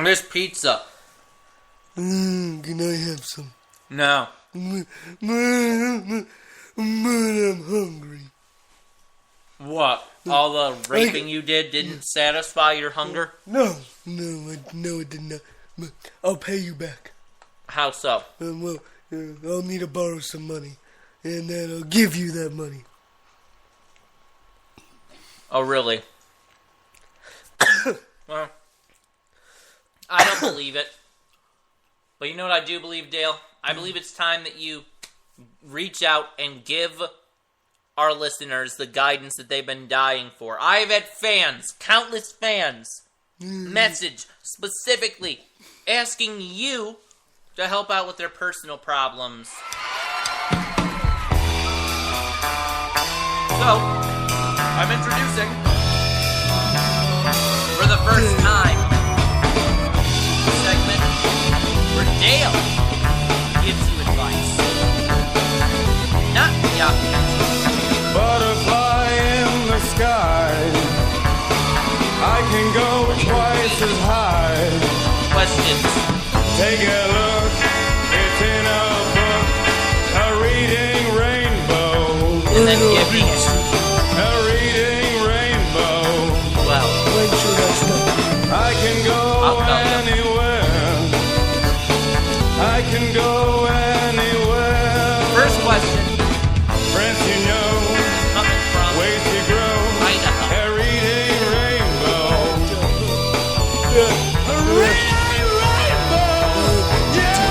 This pizza. Can I have some? No. Man, I'm hungry. What? All the raping you did didn't satisfy your hunger? No, it did not. But I'll pay you back. How so? I'll need to borrow some money, and then I'll give you that money. Oh, really? Well, I don't believe it. But you know what I do believe, Dale? I believe it's time that you reach out and give our listeners the guidance that they've been dying for. I've had fans, countless fans, message specifically asking you to help out with their personal problems. So, I'm introducing, for the first time, a segment where Dale gives you advice. Not the opposite. Butterfly in the sky, I can go twice as high. Questions. Take a look, it's in a book, a reading rainbow. And then give me it. A reading rainbow. Well, When should I stop? I can go anywhere. I can go anywhere. first question Friends you know, coming from ways to grow. Idaho. A reading rainbow. A reading rainbow. Yeah.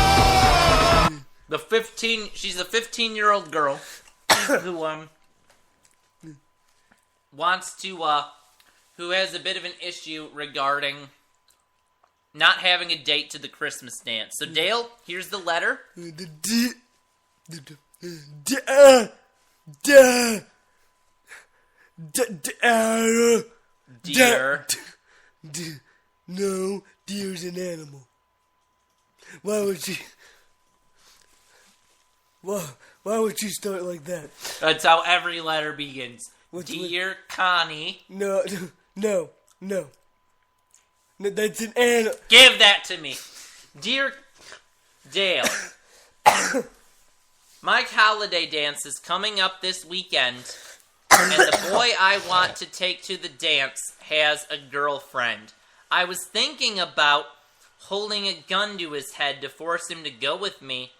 She's a 15-year-old girl who wants to who has a bit of an issue regarding not having a date to the Christmas dance. So Dale, here's the letter. Dear. No, deer's an animal. Why would she? Why would she start like that? That's how every letter begins. What's Dear Connie. No. That's an animal. Give that to me. Dear Dale. My holiday dance is coming up this weekend, and the boy I want to take to the dance has a girlfriend. I was thinking about holding a gun to his head to force him to go with me,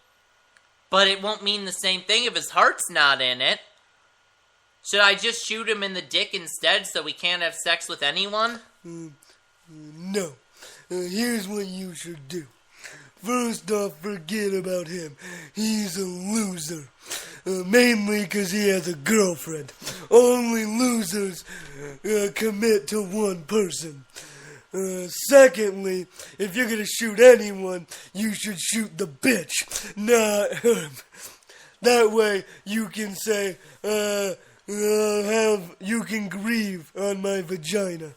but it won't mean the same thing if his heart's not in it. Should I just shoot him in the dick instead so we can't have sex with anyone? No. Here's what you should do. First off, forget about him. He's a loser. Mainly because he has a girlfriend. Only losers commit to one person. Secondly, if you're gonna shoot anyone, you should shoot the bitch, not him. That way you can say, you can grieve on my vagina.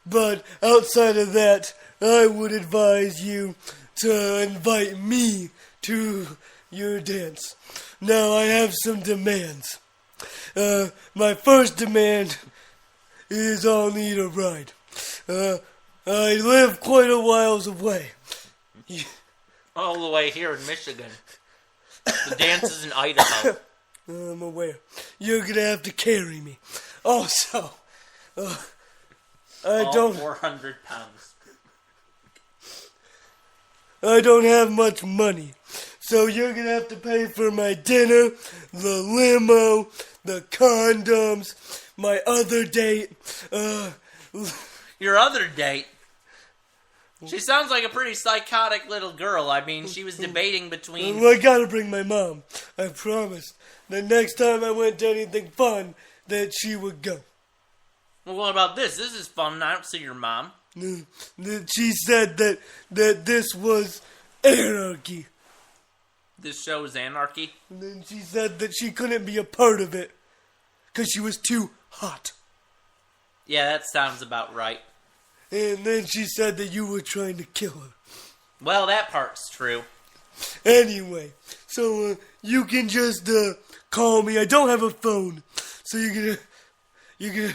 But outside of that, I would advise you to invite me to your dance. Now I have some demands. My first demand is I'll need a ride. I live quite a whiles away. All the way here in Michigan. The dance is in Idaho. I'm aware. You're gonna have to carry me. Also, I don't 400 pounds. I don't have much money. So you're gonna have to pay for my dinner, the limo, the condoms, my other date. Your other date? She sounds like a pretty psychotic little girl. I mean, she was debating between... I gotta bring my mom. I promised that next time I went to anything fun, that she would go. Well, what about this? This is fun. I don't see your mom. She said that this was anarchy. This show is anarchy? And then she said that she couldn't be a part of it because she was too hot. Yeah, that sounds about right. And then she said that you were trying to kill her. Well, that part's true. Anyway, so you can just call me. I don't have a phone, so you're gonna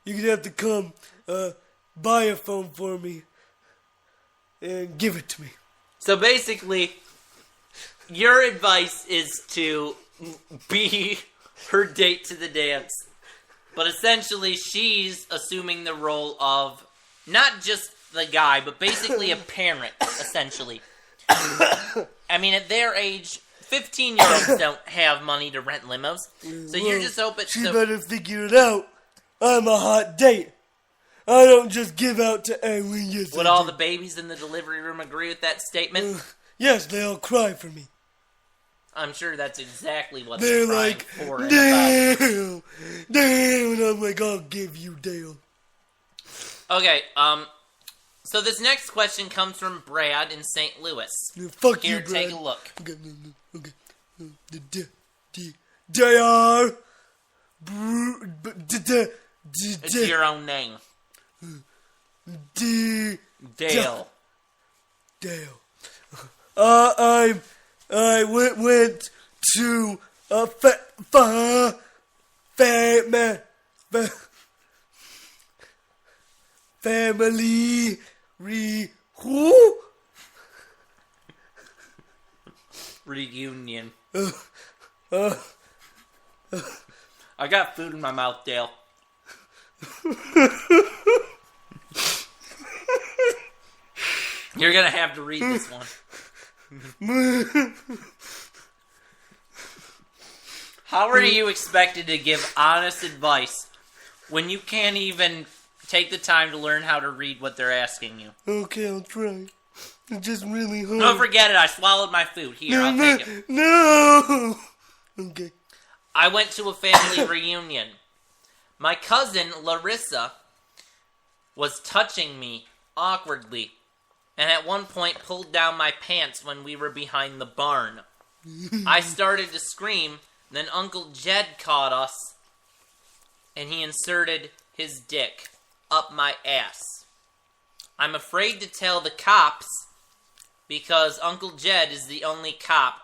you're gonna have to come, buy a phone for me and give it to me. So basically, your advice is to be her date to the dance, but essentially she's assuming the role of not just the guy, but basically a parent, essentially. I mean, at their age, 15-year-olds don't have money to rent limos, so you're just hoping... She better figure it out. I'm a hot date. I don't just give out to anyone. Yes, Would all the babies in the delivery room agree with that statement? Yes, they all cry for me. I'm sure that's exactly what They're they're crying like, for. Dale, Dale, and I'm like, I'll give you Dale. Okay, so this next question comes from Brad in St. Louis. Fuck Here, you, Brad. take a look. Okay. Dale. It's your own name. Dale. Dale. I went to a family Reunion. I got food in my mouth, Dale. You're gonna have to read this one. How are you expected to give honest advice when you can't even take the time to learn how to read what they're asking you? Okay, I'll try. It's just really hard. Don't forget it, I swallowed my food. Here, I'll take it. No! Okay. I went to a family reunion. My cousin, Larissa, was touching me awkwardly, and at one point pulled down my pants when we were behind the barn. I started to scream, then Uncle Jed caught us, and he inserted his dick up my ass. I'm afraid to tell the cops because Uncle Jed is the only cop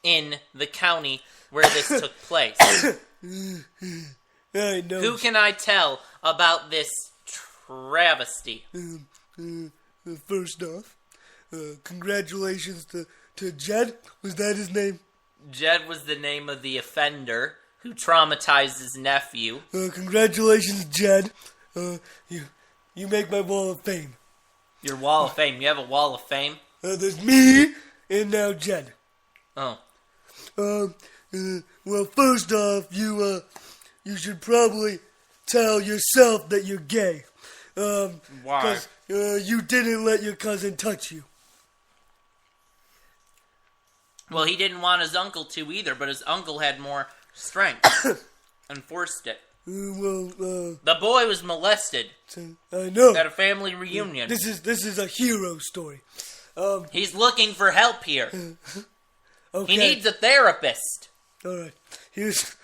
in the county where this took place. I know. Who can I tell about this travesty? First off, congratulations to Jed. Was that his name? Jed was the name of the offender who traumatized his nephew. Congratulations, Jed. You make my wall of fame. Your wall of fame. You have a wall of fame? There's me and now Jed. Oh. Well, first off, you should probably tell yourself that you're gay. Why? Because you didn't let your cousin touch you. Well, he didn't want his uncle to either, but his uncle had more strength and forced it. The boy was molested I know. at a family reunion. This is a hero story. He's looking for help here. Okay. He needs a therapist. All right. Here's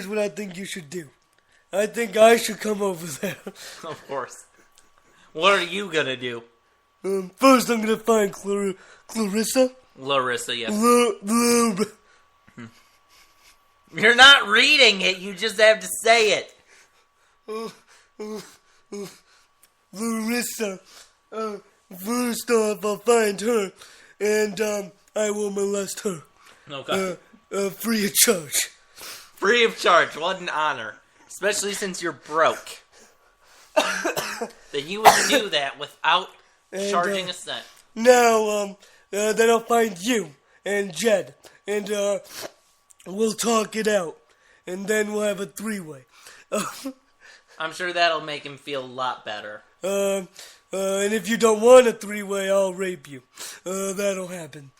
what I think you should do. I think I should come over there. Of course. What are you gonna do? First, I'm gonna find Clarissa. Larissa, yes. Larissa. You're not reading it, you just have to say it. Larissa. First off, I'll find her, and I will molest her. Okay. Free of charge. Free of charge, what an honor. Especially since you're broke. That you would do that without charging a cent. Now, then I'll find you and Jed, and we'll talk it out, and then we'll have a three-way. I'm sure that'll make him feel a lot better. And if you don't want a three-way, I'll rape you. That'll happen.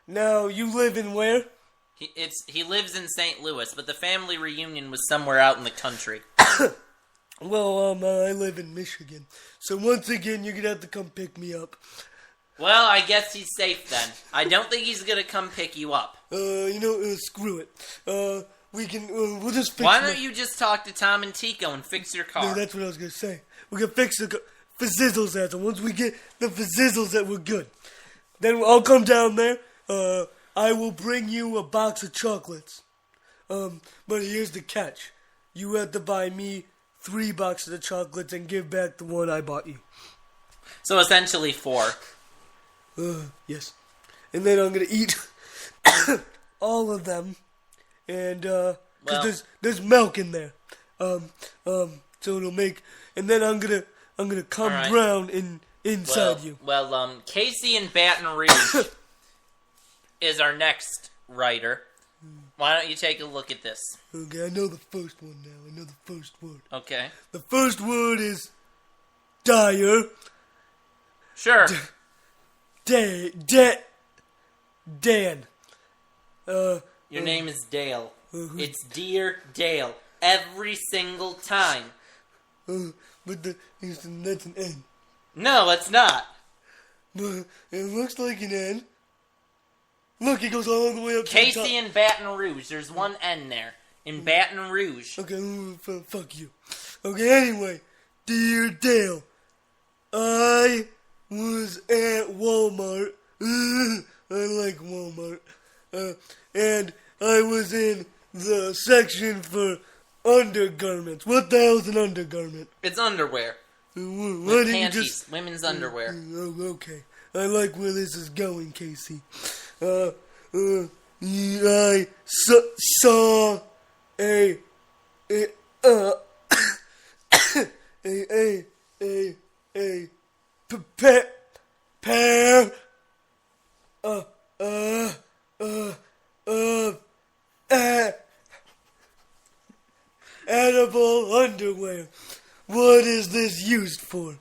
Now, you live in where? He lives in St. Louis, but the family reunion was somewhere out in the country. Well, I live in Michigan. So once again, you're gonna have to come pick me up. Well, I guess he's safe then. I don't think he's gonna come pick you up. Screw it. We'll just fix Why don't you just talk to Tom and Tico and fix your car? Yeah, that's what I was gonna say. We're gonna fix the fizzles at them. Once we get the fizzles that we're good. Then I'll come down there. I will bring you a box of chocolates. But here's the catch. you have to buy me 3 boxes of chocolates and give back the one I bought you. So essentially 4. Yes. And then I'm gonna eat all of them, and because there's milk in there, so it'll make, and then I'm gonna come All right. brown inside you. Well, Casey in Baton Rouge is our next writer. Why don't you take a look at this? Okay, I know the first one now. I know the first word. Okay. The first word is dire. Sure. Dan. Your name is Dale. It's Dear Dale. Every single time. But that's an N. No, it's not. But it looks like an N. Look, it goes all the way up to the top. Casey in Baton Rouge. There's one N there. In Baton Rouge. Okay, fuck you. Okay, anyway, Dear Dale, I was at Walmart. I like Walmart. And I was in the section for undergarments. What the hell is an undergarment? It's underwear. Why With didn't you panties. just... Women's underwear. Oh, okay. I like where this is going, Casey. I saw a pair edible underwear. What is this used for?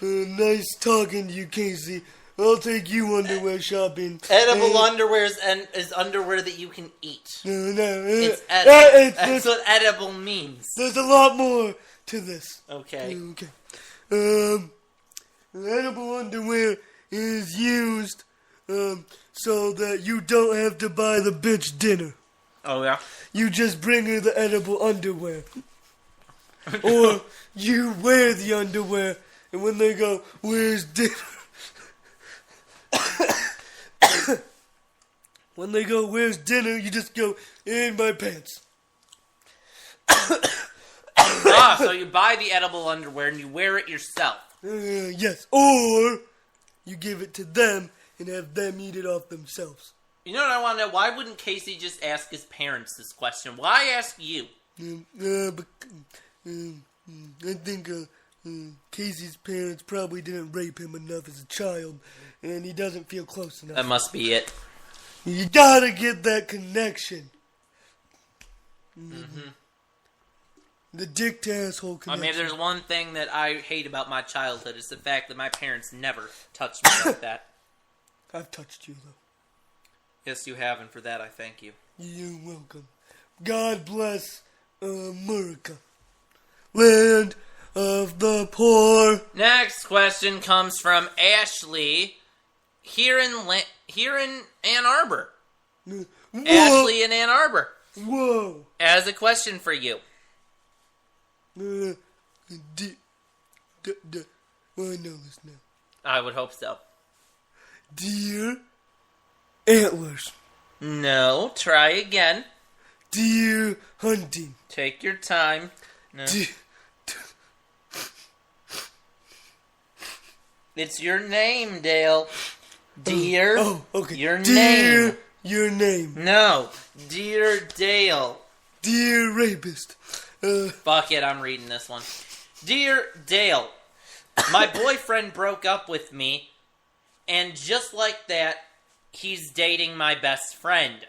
Nice talking to you, Casey. I'll take you underwear shopping. Edible underwear is underwear that you can eat. It's edible. That's what edible means. There's a lot more to this. Okay. Edible underwear is used so that you don't have to buy the bitch dinner. Oh, yeah? You just bring her the edible underwear. Or you wear the underwear, and when they go, where's dinner? When they go, where's dinner? You just go, in my pants. So you buy the edible underwear and you wear it yourself. Yes. Or you give it to them and have them eat it off themselves. You know what I want to know? Why wouldn't Casey just ask his parents this question? Why ask you? I think Casey's parents probably didn't rape him enough as a child, and he doesn't feel close enough. That must be it. You gotta get that connection. Mm-hmm. The dick to asshole I connection. mean, if there's one thing that I hate about my childhood, it's the fact that my parents never touched me like that. I've touched you, though. Yes, you have, and for that I thank you. You're welcome. God bless America. Land of the poor. Next question comes from Ashley here in Ann Arbor. Whoa. Ashley in Ann Arbor Whoa. has a question for you. Well, I know this now. I would hope so. Dear antlers. No, try again. Dear hunting. Take your time. No. It's your name, Dale. Dear. Okay. Your Dear, name. your name. No. Dear Dale. Dear rapist. Fuck it, I'm reading this one. Dear Dale, my boyfriend broke up with me, and just like that, he's dating my best friend.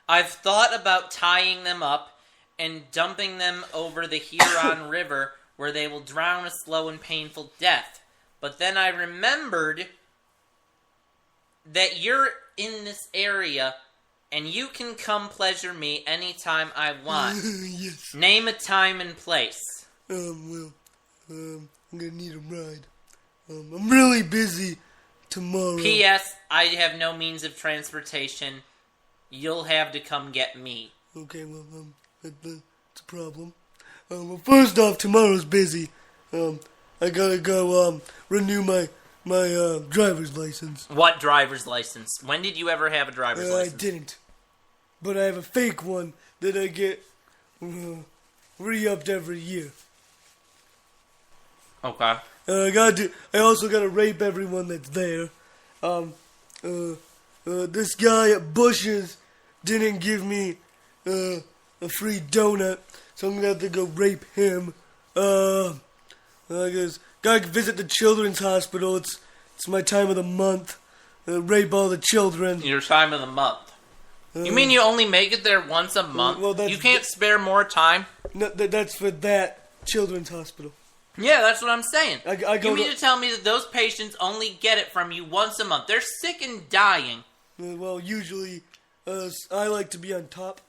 I've thought about tying them up and dumping them over the Huron River where they will drown a slow and painful death. But then I remembered that you're in this area and you can come pleasure me anytime I want. Yes. Name a time and place. I'm gonna need a ride. I'm really busy tomorrow. P.S. I have no means of transportation. You'll have to come get me. Okay, well, that's a problem. Well, first off, tomorrow's busy. I gotta go, renew my driver's license. What driver's license? When did you ever have a driver's I license? didn't. but I have a fake one that I get re-upped every year. Okay. I also gotta rape everyone that's there. This guy at Bush's didn't give me a free donut, so I'm gonna have to go rape him. I guess gotta visit the children's hospital. It's my time of the month. Rape all the children. Your time of the month. You mean you only make it there once a month? well, that's you can't spare more time? No, that's for that children's hospital. Yeah, that's what I'm saying. I go You mean to tell me that those patients only get it from you once a month? They're sick and dying. Well, usually, I like to be on top,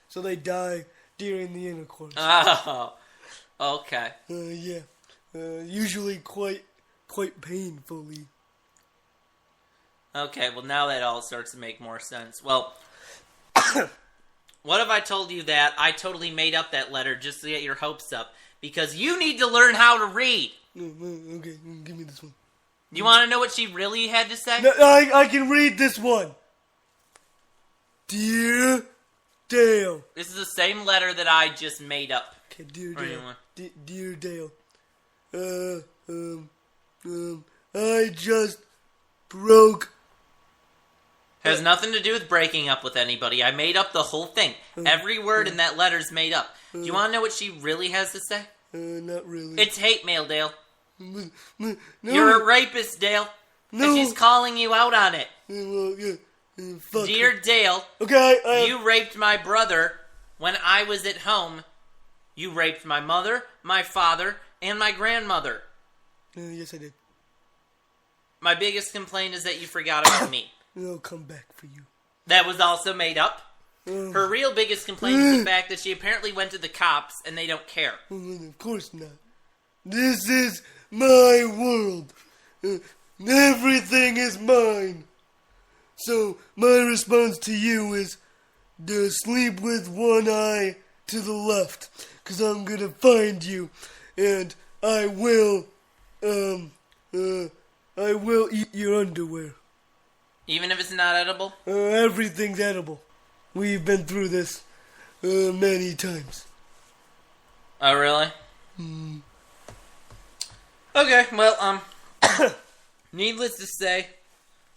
so they die during the intercourse. Oh, okay. Yeah. Usually quite painfully. Okay, well now that all starts to make more sense. Well, what if I told you that I totally made up that letter just to get your hopes up? Because you need to learn how to read. Okay, give me this one. You want to know what she really had to say? No, I can read this one. Dear Dale. This is the same letter that I just made up. Okay, dear Or Dale. anyone. Dear Dale. I just broke. Has nothing to do with breaking up with anybody. I made up the whole thing. Every word in that letter's made up. Do you want to know what she really has to say? Not really. It's hate mail, Dale. No. You're a rapist, Dale. No. And she's calling you out on it. Well, yeah. Fuck Dear her. Dale, Okay, you raped my brother when I was at home. You raped my mother, my father, and my grandmother. Yes, I did. My biggest complaint is that you forgot about me. I'll come back for you. That was also made up. Her real biggest complaint is the fact that she apparently went to the cops and they don't care. Of course not. This is my world. Everything is mine. So, my response to you is to sleep with one eye to the left. Because I'm going to find you. And I will eat your underwear. Even if it's not edible? Everything's edible. We've been through this many times. Oh, really? Okay, well, needless to say,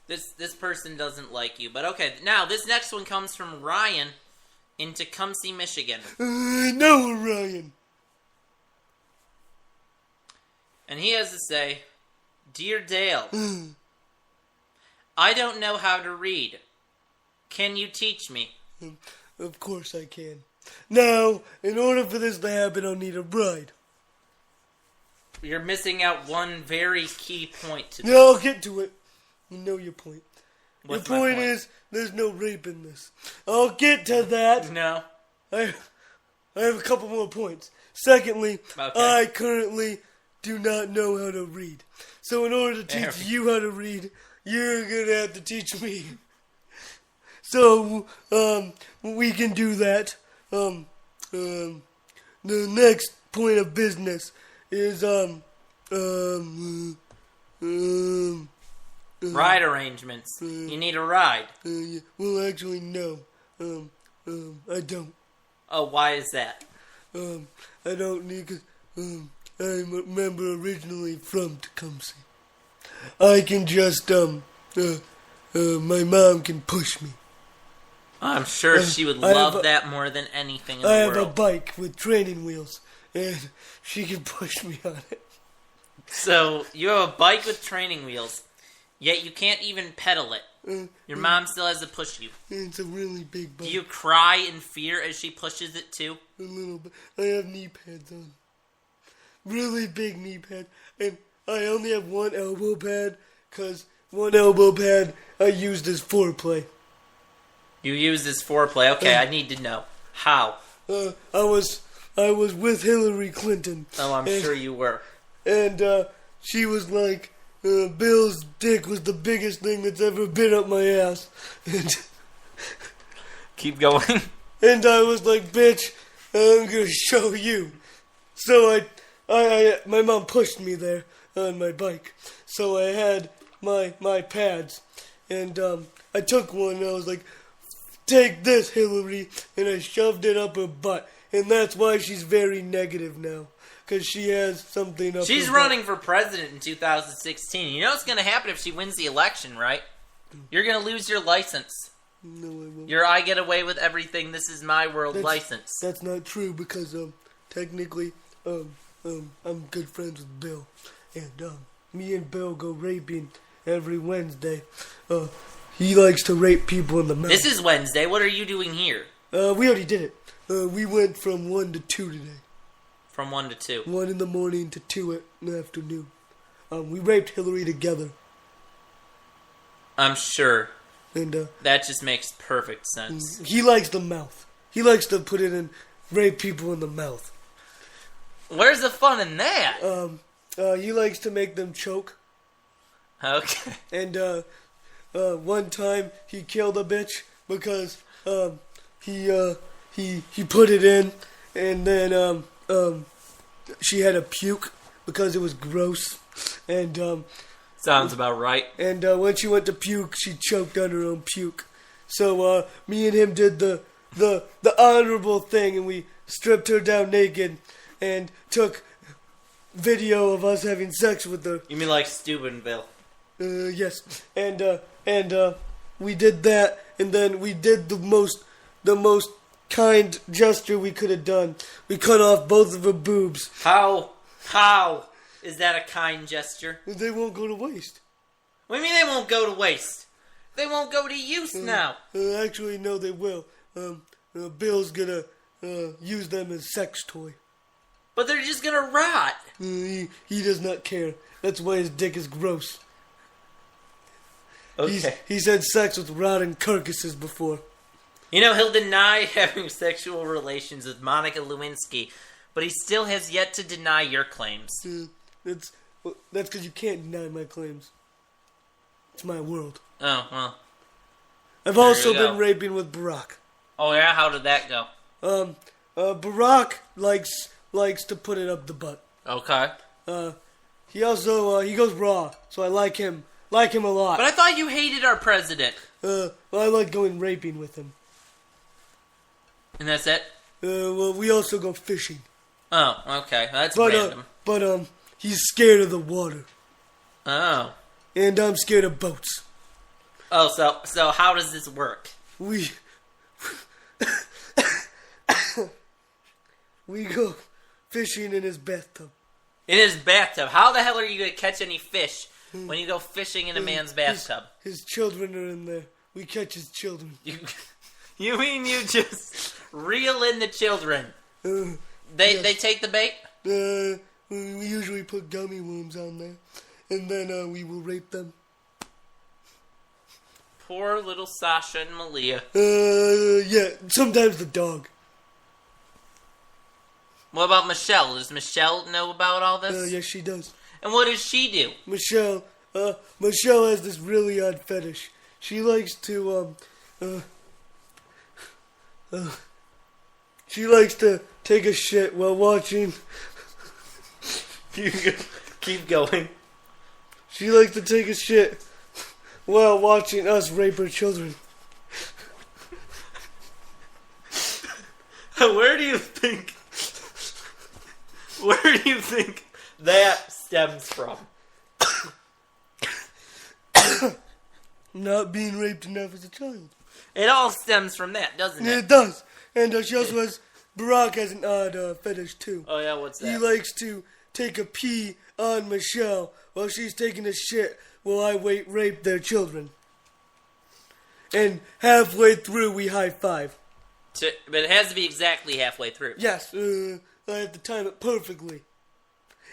this person doesn't like you. But okay, now this next one comes from Ryan in Tecumseh, Michigan. No, Ryan. And he has to say, Dear Dale, I don't know how to read. Can you teach me? Of course I can. Now, in order for this to happen, I'll need a bride. You're missing out one very key point to this. No, I'll get to it. You know your point. What's your my point is, there's no rape in this. I'll get to that. No. I have a couple more points. Secondly, Okay. I currently do not know how to read. So in order to teach you how to read, you're going to have to teach me. So, we can do that. The next point of business is, Ride arrangements. You need a ride. yeah, well, actually, no. I don't. Oh, why is that? I don't need, cause, I remember originally from Tecumseh. I can just, my mom can push me. I'm sure she would I love have a- that more than anything in I the have a world. bike with training wheels, and she can push me on it. So, you have a bike with training wheels, yet you can't even pedal it. Your mom still has to push you. It's a really big bike. Do you cry in fear as she pushes it too? A little bit. I have knee pads on. Really big knee pads. And I only have one elbow pad, because one elbow pad I used as foreplay. You use this foreplay. Okay, I need to know. How? I was with Hillary Clinton. Oh, I'm sure you were. And she was like, Bill's dick was the biggest thing that's ever been up my ass. Keep going. And I was like, bitch, I'm gonna show you. So my mom pushed me there on my bike. So I had my pads. And I took one and I was like, take this, Hillary, and I shoved it up her butt. And that's why she's very negative now, because she has something up She's her butt. running for president in 2016. You know what's going to happen if she wins the election, right? You're going to lose your license. No, I won't. Your I get away with everything, this is my world license. That's not true, because technically I'm good friends with Bill, and me and Bill go raping every Wednesday. He likes to rape people in the mouth. This is Wednesday. What are you doing here? We already did it. We went from 1 to 2 today. From 1 to 2. 1 in the morning to 2 in the afternoon. We raped Hillary together. I'm sure. And That just makes perfect sense. he likes the mouth. He likes to put it in, rape people in the mouth. Where's the fun in that? He likes to make them choke. Okay. And one time he killed a bitch because he put it in, and then she had a puke because it was gross, and Sounds about right. and when she went to puke, she choked on her own puke. So me and him did the honorable thing, and we stripped her down naked and took video of us having sex with her. You mean like Steubenville? Yes, and we did that, and then we did the most kind gesture we could have done. We cut off both of her boobs. How is that a kind gesture? They won't go to waste. What do you mean they won't go to waste? They won't go to use now. Actually, no, they will. Bill's gonna use them as sex toy. But they're just gonna rot. He does not care. That's why his dick is gross. Okay. He's had sex with rotting carcasses before. You know, he'll deny having sexual relations with Monica Lewinsky, but he still has yet to deny your claims. That's because you can't deny my claims. It's my world. Oh, well. I've There also you go. been raping with Barack. Oh, yeah? How did that go? Barack likes to put it up the butt. Okay. He also he goes raw, so I like him a lot. But I thought you hated our president. Well, I like going raping with him. And that's it? Well, we also go fishing. Oh, okay. That's But random. he's scared of the water, Oh. and I'm scared of boats. Oh, so how does this work? We we go fishing in his bathtub. In his bathtub. How the hell are you going to catch any fish when you go fishing in a man's bathtub? His children are in there. We catch his children. You mean you just reel in the children? They take the bait? We usually put gummy worms on there, and then we will rape them. Poor little Sasha and Malia. Yeah, sometimes the dog. What about Michelle? Does Michelle know about all this? Yes, she does. And what does she do? Michelle has this really odd fetish. She likes to, she likes to take a shit while watching. You keep going. She likes to take a shit while watching us rape her children. Where do you think that stems from? Not being raped enough as a child. It all stems from that, doesn't Yeah, it? it does. And she also has, Barack has an odd fetish too. Oh yeah, what's that? He likes to take a pee on Michelle while she's taking a shit while I rape their children. And halfway through, we high five. But it has to be exactly halfway through. Yes, I have to time it perfectly.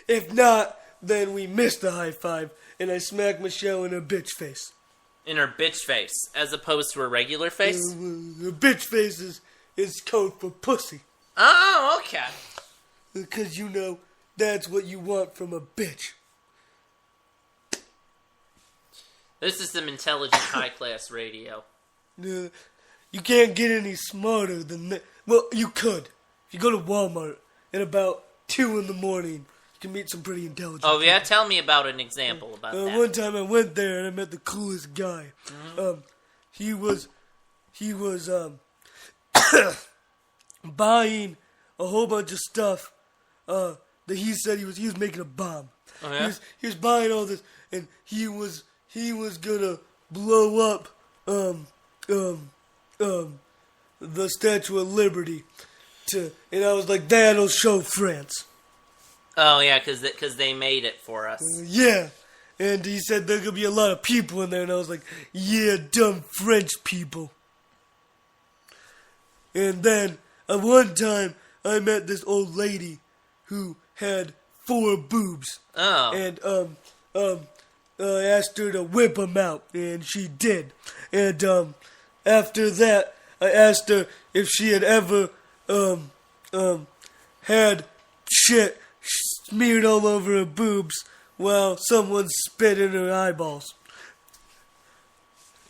If not, then we miss the high five, and I smack Michelle in her bitch face. In her bitch face, as opposed to her regular face? Her bitch face is code for pussy. Oh, okay. Because, you know, that's what you want from a bitch. This is some intelligent, high-class radio. You can't get any smarter than that. Well, you could. If you go to Walmart at about 2 in the morning, you can meet some pretty intelligent Oh, yeah? people. Tell me about an example about that. One time I went there and I met the coolest guy. Mm-hmm. he was buying a whole bunch of stuff that he said he was making a bomb. Oh, yeah? He was buying all this, and he was gonna blow up the Statue of Liberty. And I was like, that'll show France. Oh, yeah, because they made it for us. Yeah. And he said there could be a lot of people in there, and I was like, yeah, dumb French people. And then, at one time, I met this old lady who had 4 boobs. Oh. And, I asked her to whip them out, and she did. And, after that, I asked her if she had ever, had shit smeared all over her boobs while someone spit in her eyeballs.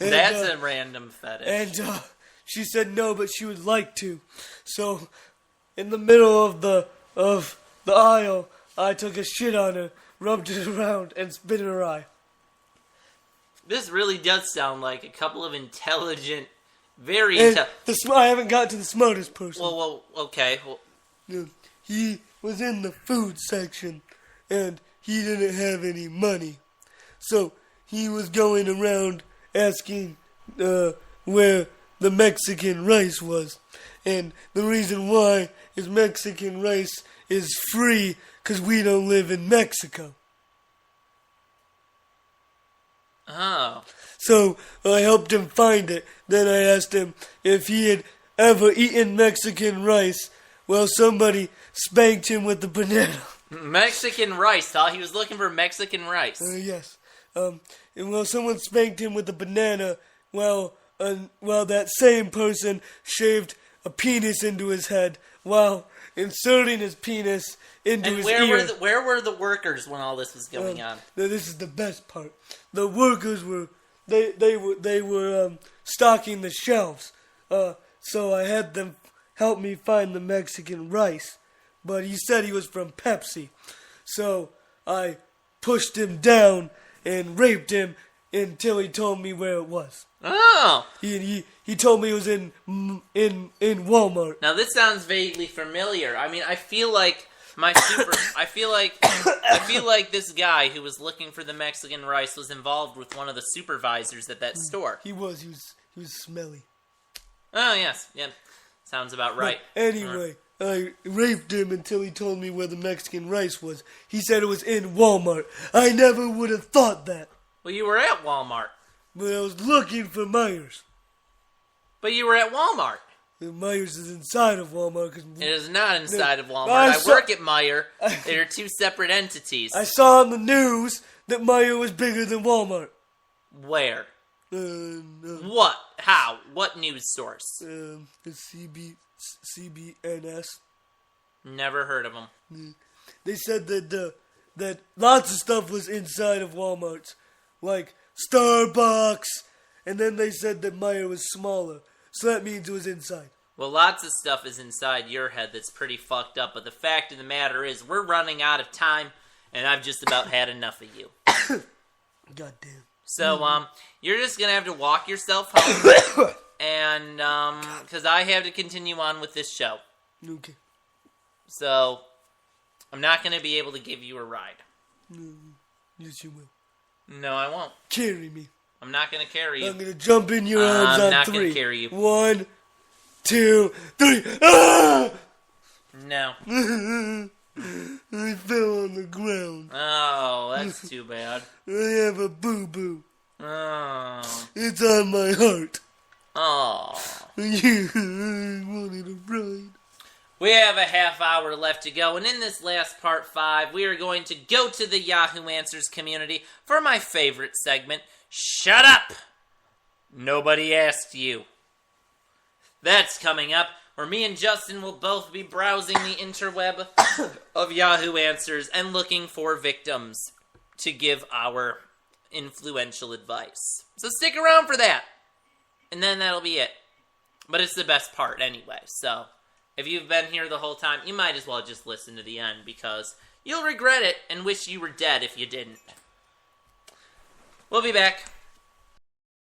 And, That's a random fetish. And she said no, but she would like to. So, in the middle of the aisle, I took a shit on her, rubbed it around, and spit in her eye. This really does sound like a couple of intelligent, very And intelligent... I haven't got to the smartest person. Well, okay. Well, He was in the food section, and he didn't have any money. So he was going around asking where the Mexican rice was. And the reason why is Mexican rice is free because we don't live in Mexico. oh. So I helped him find it. Then I asked him if he had ever eaten Mexican rice. Well, somebody spanked him with a banana. Mexican rice, huh? He was looking for Mexican rice. Yes. And well, someone spanked him with a banana while that same person shaved a penis into his head while inserting his penis into his ear. Where were the workers when all this was going on? Now this is the best part. The workers were stocking the shelves. So I had them help me find the Mexican rice. But he said he was from Pepsi. So I pushed him down and raped him until he told me where it was. Oh! He told me it was in Walmart. Now this sounds vaguely familiar. I mean, I feel like I feel like this guy who was looking for the Mexican rice was involved with one of the supervisors at that store. He was smelly. Oh yes, yeah, sounds about right. But anyway, I raped him until he told me where the Mexican rice was. He said it was in Walmart. I never would have thought that. Well, you were at Walmart. But I was looking for Myers. But you were at Walmart. Myers is inside of Walmart. It is not inside of Walmart. I work at Meijer. They are two separate entities. I saw on the news that Meijer was bigger than Walmart. Where? No. What? How? What news source? The CBNS. Never heard of them. They said that lots of stuff was inside of Walmart's, like Starbucks, and then they said that Meijer was smaller, so that means it was inside. Well, lots of stuff is inside your head that's pretty fucked up, but the fact of the matter is we're running out of time, and I've just about had enough of you. Goddamn. So, you're just gonna have to walk yourself home, and, because I have to continue on with this show. Okay. So, I'm not gonna be able to give you a ride. Yes, you will. No, I won't. Carry me. I'm not gonna carry you. I'm gonna jump in your arms I'm on not 3. gonna carry you. 1, 2, 3. Ah! No. I fell on the ground. Oh, that's too bad. I have a boo-boo. Oh. It's on my heart. Oh. I wanted a ride. We have a half hour left to go, and in this last part 5, we are going to go to the Yahoo Answers community for my favorite segment, Shut Up! Nobody asked you. That's coming up, where me and Justin will both be browsing the interweb of Yahoo Answers and looking for victims to give our influential advice. So stick around for that, and then that'll be it. But it's the best part anyway, so if you've been here the whole time, you might as well just listen to the end, because you'll regret it and wish you were dead if you didn't. We'll be back.